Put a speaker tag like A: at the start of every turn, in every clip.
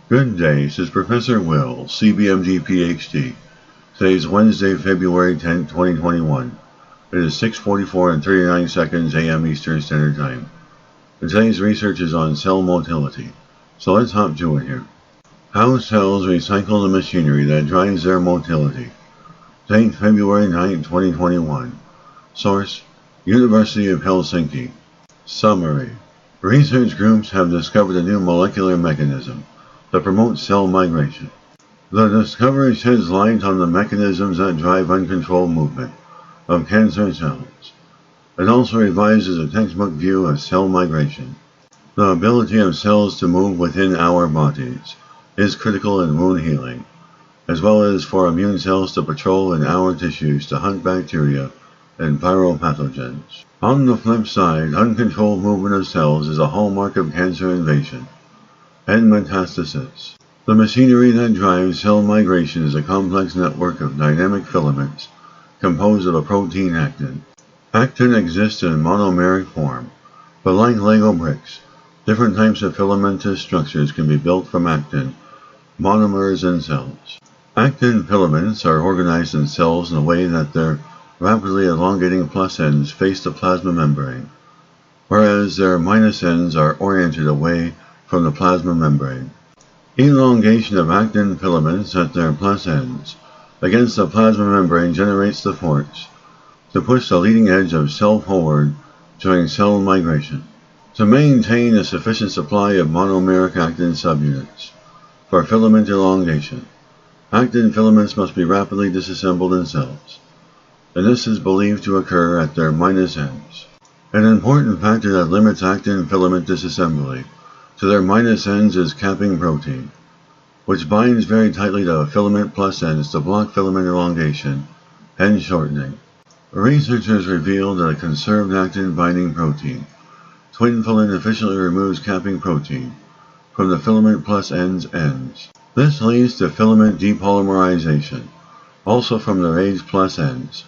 A: Good day, this is Professor Will, CBMD PhD. Today is Wednesday, February 10, 2021. It is 6:44 and 39 seconds a.m. Eastern Standard Time. And today's research is on cell motility. So let's hop to it here. How cells recycle the machinery that drives their motility. Date February 9, 2021. Source: University of Helsinki. Summary: research groups have discovered a new molecular mechanism that promotes cell migration. The discovery sheds light on the mechanisms that drive uncontrolled movement of cancer cells. It also revises a textbook view of cell migration. The ability of cells to move within our bodies is critical in wound healing, as well as for immune cells to patrol in our tissues to hunt bacteria and viral pathogens. On the flip side, uncontrolled movement of cells is a hallmark of cancer invasion and metastasis. The machinery that drives cell migration is a complex network of dynamic filaments composed of a protein actin. Actin exists in monomeric form, but like Lego bricks, different types of filamentous structures can be built from actin monomers in cells. Actin filaments are organized in cells in a way that their rapidly elongating plus ends face the plasma membrane, whereas their minus ends are oriented away from the plasma membrane. Elongation of actin filaments at their plus ends against the plasma membrane generates the force to push the leading edge of cell forward during cell migration. To maintain a sufficient supply of monomeric actin subunits for filament elongation, actin filaments must be rapidly disassembled in cells, and this is believed to occur at their minus ends. An important factor that limits actin filament disassembly to their minus ends is capping protein, which binds very tightly to filament plus ends to block filament elongation and shortening. Researchers revealed that a conserved actin binding protein, twinfilin, efficiently removes capping protein from the filament plus ends. This leads to filament depolymerization, also from the raised plus ends,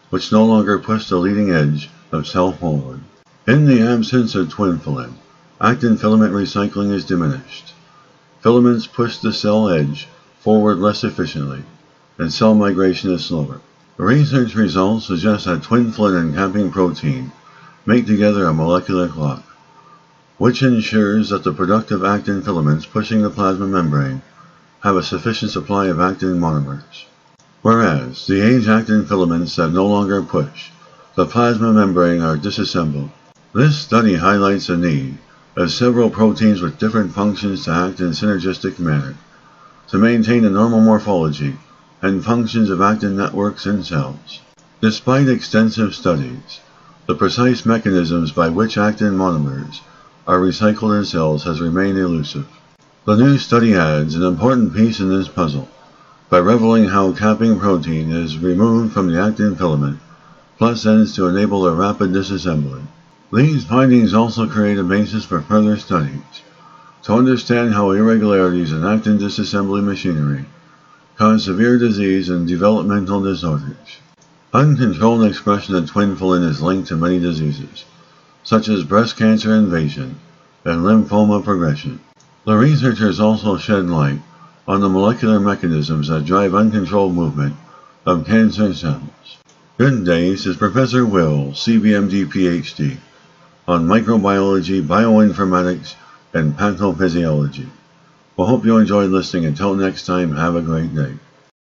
A: which no longer push the leading edge of cell forward. In the absence of twinfilin, actin filament recycling is diminished. Filaments push the cell edge forward less efficiently, and cell migration is slower. Research results suggest that twinfilin and capping protein make together a molecular clock, which ensures that the productive actin filaments pushing the plasma membrane have a sufficient supply of actin monomers, whereas the aged actin filaments that no longer push the plasma membrane are disassembled. This study highlights the need of several proteins with different functions to act in a synergistic manner to maintain the normal morphology and functions of actin networks in cells. Despite extensive studies, the precise mechanisms by which actin monomers are recycled in cells has remained elusive. The new study adds an important piece in this puzzle by revealing how capping protein is removed from the actin filament plus ends to enable a rapid disassembly. These findings also create a basis for further studies to understand how irregularities in actin disassembly machinery cause severe disease and developmental disorders. Uncontrolled expression of twinfilin is linked to many diseases, such as breast cancer invasion and lymphoma progression. The researchers also shed light on the molecular mechanisms that drive uncontrolled movement of cancer cells. Good day, this is Professor Will, CBMD PhD, on microbiology, bioinformatics, and pathophysiology. Well, hope you enjoyed listening. Until next time, have a great day.